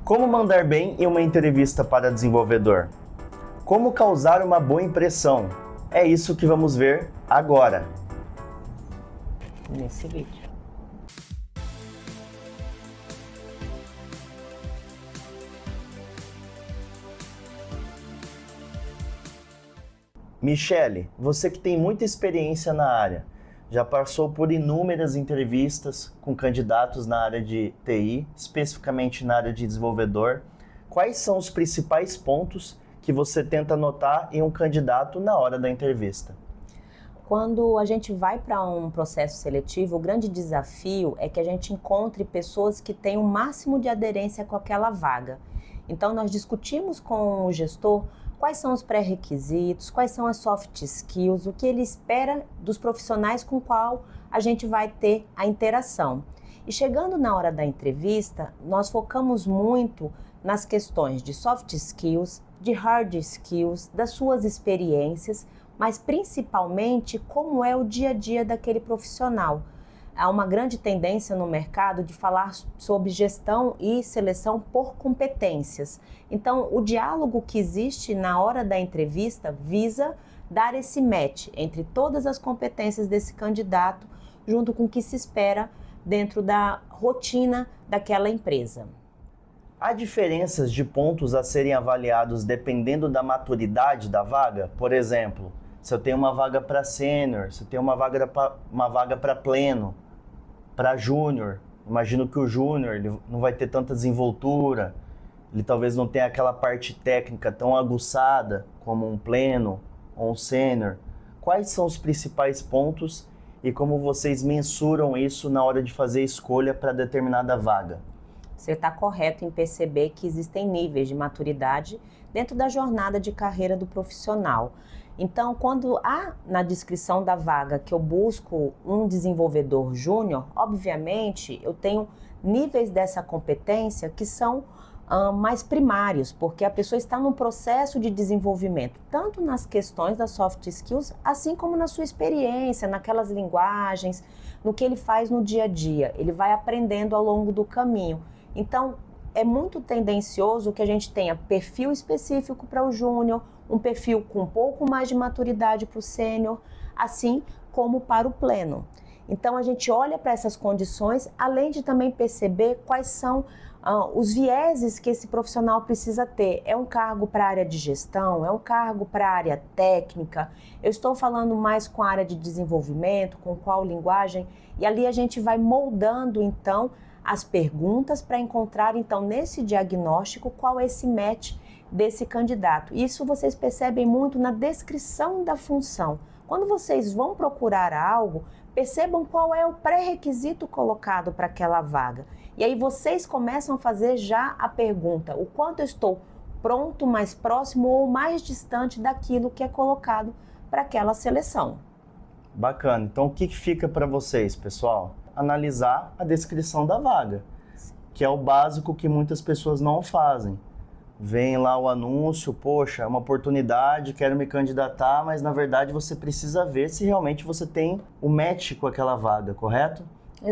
Como mandar bem em uma entrevista para desenvolvedor? Como causar uma boa impressão? É isso que vamos ver agora. Nesse vídeo. Michele, você que tem muita experiência na área, já passou por inúmeras entrevistas com candidatos na área de TI, especificamente na área de desenvolvedor. Quais são os principais pontos que você tenta notar em um candidato na hora da entrevista? Quando a gente vai para um processo seletivo, o grande desafio é que a gente encontre pessoas que tenham o máximo de aderência com aquela vaga. Então, nós discutimos com o gestor quais são os pré-requisitos, quais são as soft skills, o que ele espera dos profissionais com qual a gente vai ter a interação. E chegando na hora da entrevista, nós focamos muito nas questões de soft skills, de hard skills, das suas experiências, mas principalmente como é o dia a dia daquele profissional. Há uma grande tendência no mercado de falar sobre gestão e seleção por competências. Então, o diálogo que existe na hora da entrevista visa dar esse match entre todas as competências desse candidato, junto com o que se espera dentro da rotina daquela empresa. Há diferenças de pontos a serem avaliados dependendo da maturidade da vaga? Por exemplo, se eu tenho uma vaga para sênior, se eu tenho uma vaga para pleno, para júnior, imagino que o júnior ele não vai ter tanta desenvoltura, ele talvez não tenha aquela parte técnica tão aguçada como um pleno ou um sênior. Quais são os principais pontos e como vocês mensuram isso na hora de fazer a escolha para determinada vaga? Você está correto em perceber que existem níveis de maturidade dentro da jornada de carreira do profissional. Então, quando há na descrição da vaga que eu busco um desenvolvedor júnior, obviamente eu tenho níveis dessa competência que são mais primários, porque a pessoa está num processo de desenvolvimento, tanto nas questões das soft skills, assim como na sua experiência, naquelas linguagens, no que ele faz no dia a dia. Ele vai aprendendo ao longo do caminho. Então, é muito tendencioso que a gente tenha perfil específico para o júnior, um perfil com um pouco mais de maturidade para o sênior, assim como para o pleno. Então, a gente olha para essas condições, além de também perceber quais são os vieses que esse profissional precisa ter. É um cargo para a área de gestão? É um cargo para a área técnica? Eu estou falando mais com a área de desenvolvimento, com qual linguagem? E ali a gente vai moldando, então, as perguntas para encontrar, então, nesse diagnóstico, qual é esse match desse candidato. Isso vocês percebem muito na descrição da função. Quando vocês vão procurar algo, percebam qual é o pré-requisito colocado para aquela vaga. E aí vocês começam a fazer já a pergunta, o quanto eu estou pronto, mais próximo ou mais distante daquilo que é colocado para aquela seleção. Bacana. Então, o que fica para vocês, pessoal? Analisar a descrição da vaga, que é o básico que muitas pessoas não fazem. Vem lá o anúncio, poxa, é uma oportunidade, quero me candidatar, mas na verdade você precisa ver se realmente você tem o match com aquela vaga, correto?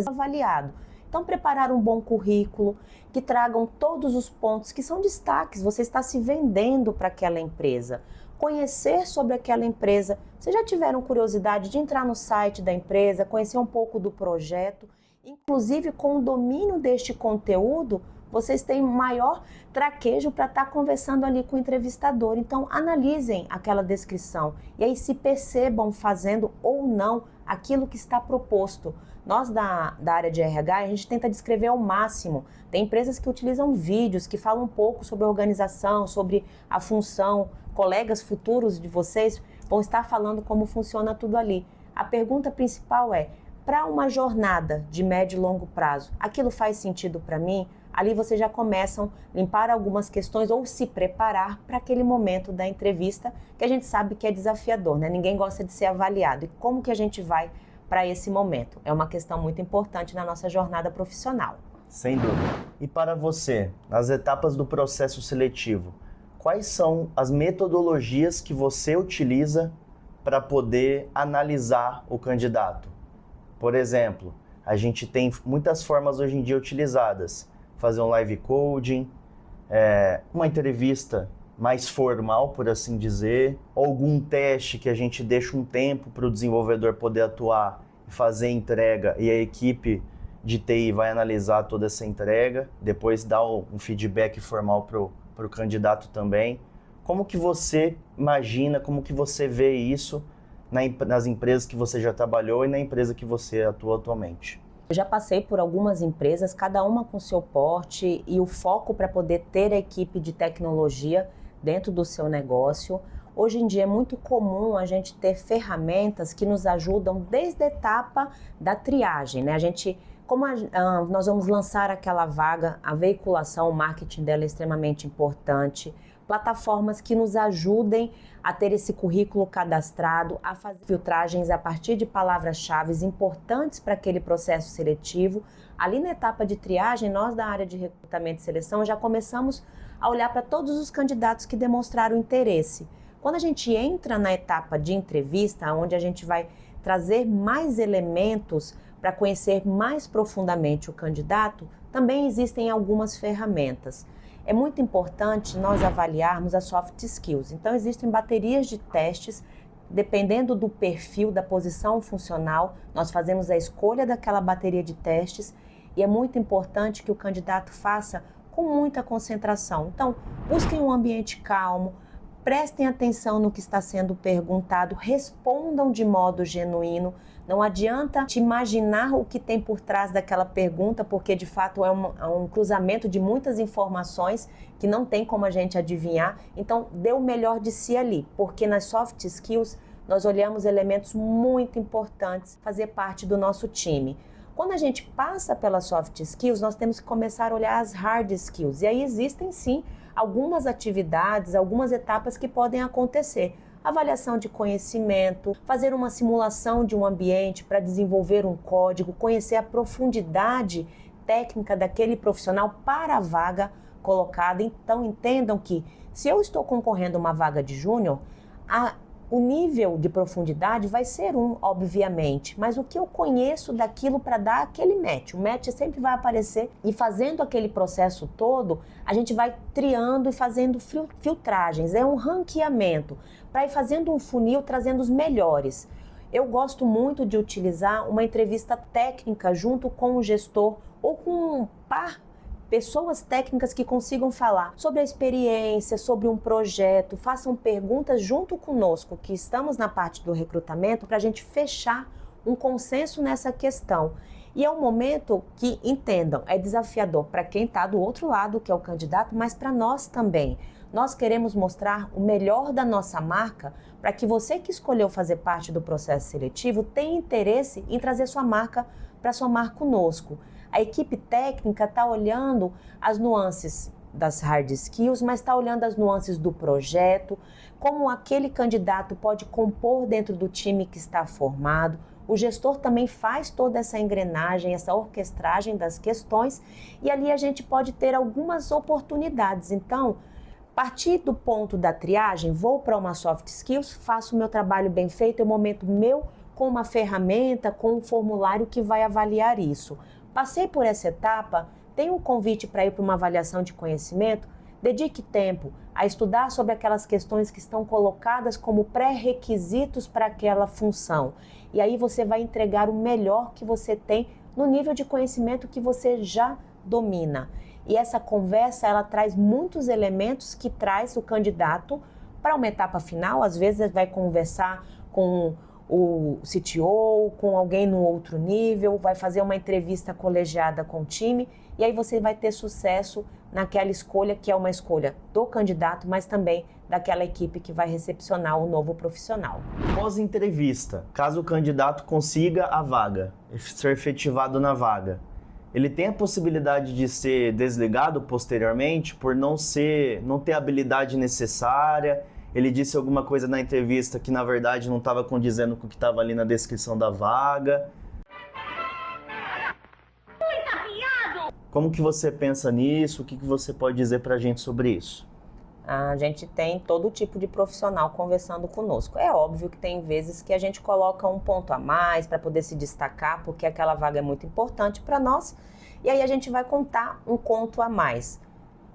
Avaliado. Então, preparar um bom currículo, que tragam todos os pontos que são destaques, você está se vendendo para aquela empresa. Conhecer sobre aquela empresa. Vocês já tiveram curiosidade de entrar no site da empresa, conhecer um pouco do projeto? Inclusive, com o domínio deste conteúdo, vocês têm maior traquejo para estar conversando ali com o entrevistador. Então, analisem aquela descrição e aí se percebam fazendo ou não aquilo que está proposto. Nós da área de RH, a gente tenta descrever ao máximo. Tem empresas que utilizam vídeos, que falam um pouco sobre a organização, sobre a função. Colegas futuros de vocês vão estar falando como funciona tudo ali. A pergunta principal é, para uma jornada de médio e longo prazo, aquilo faz sentido para mim? Ali vocês já começam a limpar algumas questões ou se preparar para aquele momento da entrevista, que a gente sabe que é desafiador, né? Ninguém gosta de ser avaliado. E como que a gente vai para esse momento? É uma questão muito importante na nossa jornada profissional. Sem dúvida. E para você, nas etapas do processo seletivo, quais são as metodologias que você utiliza para poder analisar o candidato? Por exemplo, a gente tem muitas formas hoje em dia utilizadas. Fazer um live coding, uma entrevista mais formal, por assim dizer, algum teste que a gente deixa um tempo para o desenvolvedor poder atuar e fazer entrega, e a equipe de TI vai analisar toda essa entrega, depois dar um feedback formal para o candidato também. Como que você imagina, como que você vê isso nas empresas que você já trabalhou e na empresa que você atua atualmente? Eu já passei por algumas empresas, cada uma com seu porte e o foco para poder ter a equipe de tecnologia dentro do seu negócio. Hoje em dia é muito comum a gente ter ferramentas que nos ajudam desde a etapa da triagem, né? Nós vamos lançar aquela vaga, a veiculação, o marketing dela é extremamente importante. Plataformas que nos ajudem a ter esse currículo cadastrado, a fazer filtragens a partir de palavras-chave importantes para aquele processo seletivo. Ali na etapa de triagem, nós da área de recrutamento e seleção já começamos a olhar para todos os candidatos que demonstraram interesse. Quando a gente entra na etapa de entrevista, onde a gente vai trazer mais elementos para conhecer mais profundamente o candidato, também existem algumas ferramentas. É muito importante nós avaliarmos as soft skills. Então, existem baterias de testes, dependendo do perfil, da posição funcional, nós fazemos a escolha daquela bateria de testes e é muito importante que o candidato faça com muita concentração. Então, busquem um ambiente calmo, prestem atenção no que está sendo perguntado, respondam de modo genuíno. Não adianta te imaginar o que tem por trás daquela pergunta, porque de fato é um cruzamento de muitas informações que não tem como a gente adivinhar. Então, dê o melhor de si ali, porque nas soft skills nós olhamos elementos muito importantes fazer parte do nosso time. Quando a gente passa pelas soft skills, nós temos que começar a olhar as hard skills. E aí existem sim algumas atividades, algumas etapas que podem acontecer. Avaliação de conhecimento, fazer uma simulação de um ambiente para desenvolver um código, conhecer a profundidade técnica daquele profissional para a vaga colocada. Então entendam que se eu estou concorrendo a uma vaga de júnior, o nível de profundidade vai ser obviamente, mas o que eu conheço daquilo para dar aquele match. O match sempre vai aparecer e fazendo aquele processo todo, a gente vai triando e fazendo filtragens, é um ranqueamento, para ir fazendo um funil, trazendo os melhores. Eu gosto muito de utilizar uma entrevista técnica junto com o gestor ou com um par pessoas técnicas que consigam falar sobre a experiência, sobre um projeto, façam perguntas junto conosco, que estamos na parte do recrutamento, para a gente fechar um consenso nessa questão. E é um momento que, entendam, é desafiador para quem está do outro lado, que é o candidato, mas para nós também. Nós queremos mostrar o melhor da nossa marca para que você que escolheu fazer parte do processo seletivo tenha interesse em trazer sua marca para somar conosco. A equipe técnica está olhando as nuances das hard skills, mas está olhando as nuances do projeto, como aquele candidato pode compor dentro do time que está formado. O gestor também faz toda essa engrenagem, essa orquestragem das questões e ali a gente pode ter algumas oportunidades. Então, partir do ponto da triagem, vou para uma soft skills, faço o meu trabalho bem feito, é o momento meu com uma ferramenta, com um formulário que vai avaliar isso. Passei por essa etapa, tenho um convite para ir para uma avaliação de conhecimento, dedique tempo a estudar sobre aquelas questões que estão colocadas como pré-requisitos para aquela função. E aí você vai entregar o melhor que você tem no nível de conhecimento que você já domina. E essa conversa, ela traz muitos elementos que traz o candidato para uma etapa final. Às vezes vai conversar com o CTO, com alguém no outro nível, vai fazer uma entrevista colegiada com o time e aí você vai ter sucesso naquela escolha que é uma escolha do candidato, mas também daquela equipe que vai recepcionar o novo profissional. Pós-entrevista, caso o candidato consiga a vaga, ser efetivado na vaga, ele tem a possibilidade de ser desligado posteriormente por não ter a habilidade necessária. Ele disse alguma coisa na entrevista que na verdade não estava condizendo com o que estava ali na descrição da vaga. Como que você pensa nisso? O que você pode dizer pra gente sobre isso? A gente tem todo tipo de profissional conversando conosco. É óbvio que tem vezes que a gente coloca um ponto a mais para poder se destacar, porque aquela vaga é muito importante para nós, e aí a gente vai contar um conto a mais.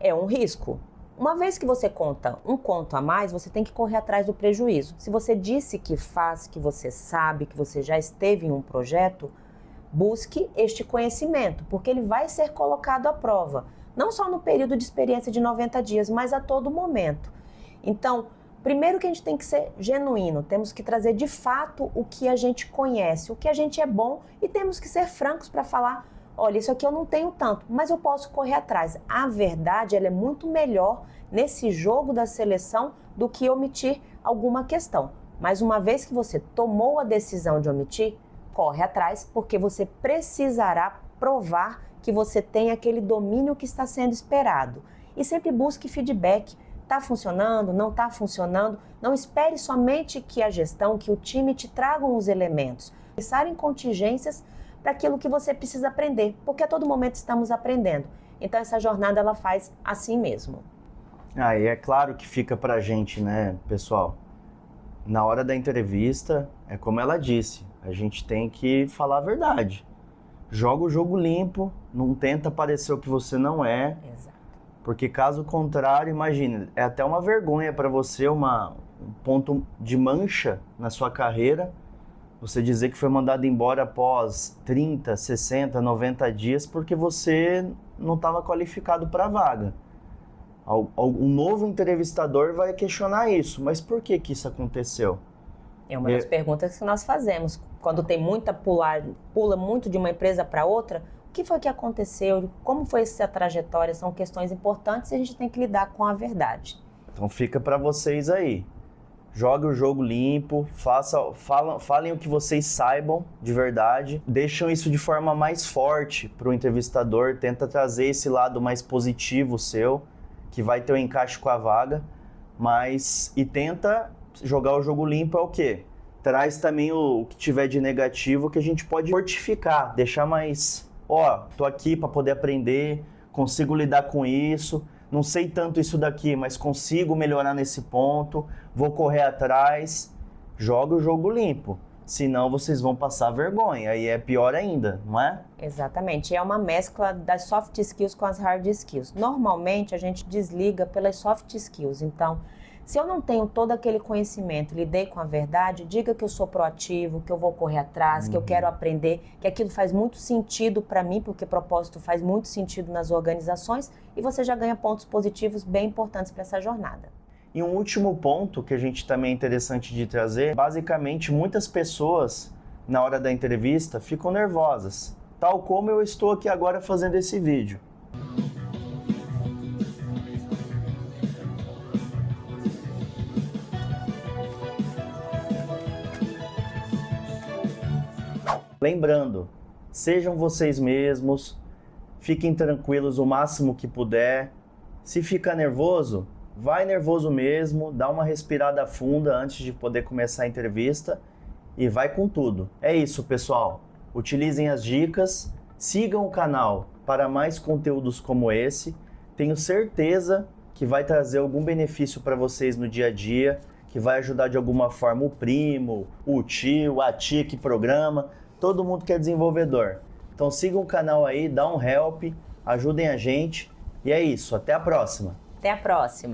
É um risco. Uma vez que você conta um conto a mais, você tem que correr atrás do prejuízo. Se você disse que faz, que você sabe, que você já esteve em um projeto, busque este conhecimento, porque ele vai ser colocado à prova, não só no período de experiência de 90 dias, mas a todo momento. Então, primeiro que a gente tem que ser genuíno, temos que trazer de fato o que a gente conhece, o que a gente é bom, e temos que ser francos para falar, olha, isso aqui eu não tenho tanto, mas eu posso correr atrás. A verdade, ela é muito melhor nesse jogo da seleção do que omitir alguma questão. Mas uma vez que você tomou a decisão de omitir, corre atrás, porque você precisará provar que você tem aquele domínio que está sendo esperado. E sempre busque feedback. Está funcionando? Não está funcionando? Não espere somente que a gestão, que o time te tragam os elementos. Pensar em contingências para aquilo que você precisa aprender, porque a todo momento estamos aprendendo. Então essa jornada ela faz assim mesmo. E é claro que fica pra gente, né, pessoal? Na hora da entrevista, é como ela disse, a gente tem que falar a verdade. Joga o jogo limpo, não tenta parecer o que você não é. Exato. Porque caso contrário, imagine, é até uma vergonha para você, um ponto de mancha na sua carreira, você dizer que foi mandado embora após 30, 60, 90 dias porque você não estava qualificado para a vaga. Um novo entrevistador vai questionar isso, mas por que isso aconteceu? É uma das perguntas que nós fazemos. Quando tem pula muito de uma empresa para outra, o que foi que aconteceu? Como foi essa trajetória? São questões importantes e a gente tem que lidar com a verdade. Então fica para vocês aí. Jogue o jogo limpo, falem o que vocês saibam de verdade, deixam isso de forma mais forte para o entrevistador, tenta trazer esse lado mais positivo seu, que vai ter um encaixe com a vaga, e tenta jogar o jogo limpo é o quê? Traz também o que tiver de negativo que a gente pode fortificar, deixar mais, tô aqui para poder aprender, consigo lidar com isso, não sei tanto isso daqui, mas consigo melhorar nesse ponto, vou correr atrás, joga o jogo limpo. Senão vocês vão passar vergonha, aí é pior ainda, não é? Exatamente, é uma mescla das soft skills com as hard skills. Normalmente a gente desliga pelas soft skills, então se eu não tenho todo aquele conhecimento, lidei com a verdade, diga que eu sou proativo, que eu vou correr atrás, que eu quero aprender, que aquilo faz muito sentido para mim, porque propósito faz muito sentido nas organizações, e você já ganha pontos positivos bem importantes para essa jornada. E um último ponto que a gente também é interessante de trazer, basicamente muitas pessoas na hora da entrevista ficam nervosas, tal como eu estou aqui agora fazendo esse vídeo. Lembrando, sejam vocês mesmos, fiquem tranquilos o máximo que puder. Se fica nervoso, vai nervoso mesmo, dá uma respirada funda antes de poder começar a entrevista e vai com tudo. É isso, pessoal. Utilizem as dicas, sigam o canal para mais conteúdos como esse. Tenho certeza que vai trazer algum benefício para vocês no dia a dia, que vai ajudar de alguma forma o primo, o tio, a tia que programa, todo mundo que é desenvolvedor. Então sigam o canal aí, dá um help, ajudem a gente. E é isso, até a próxima. Até a próxima.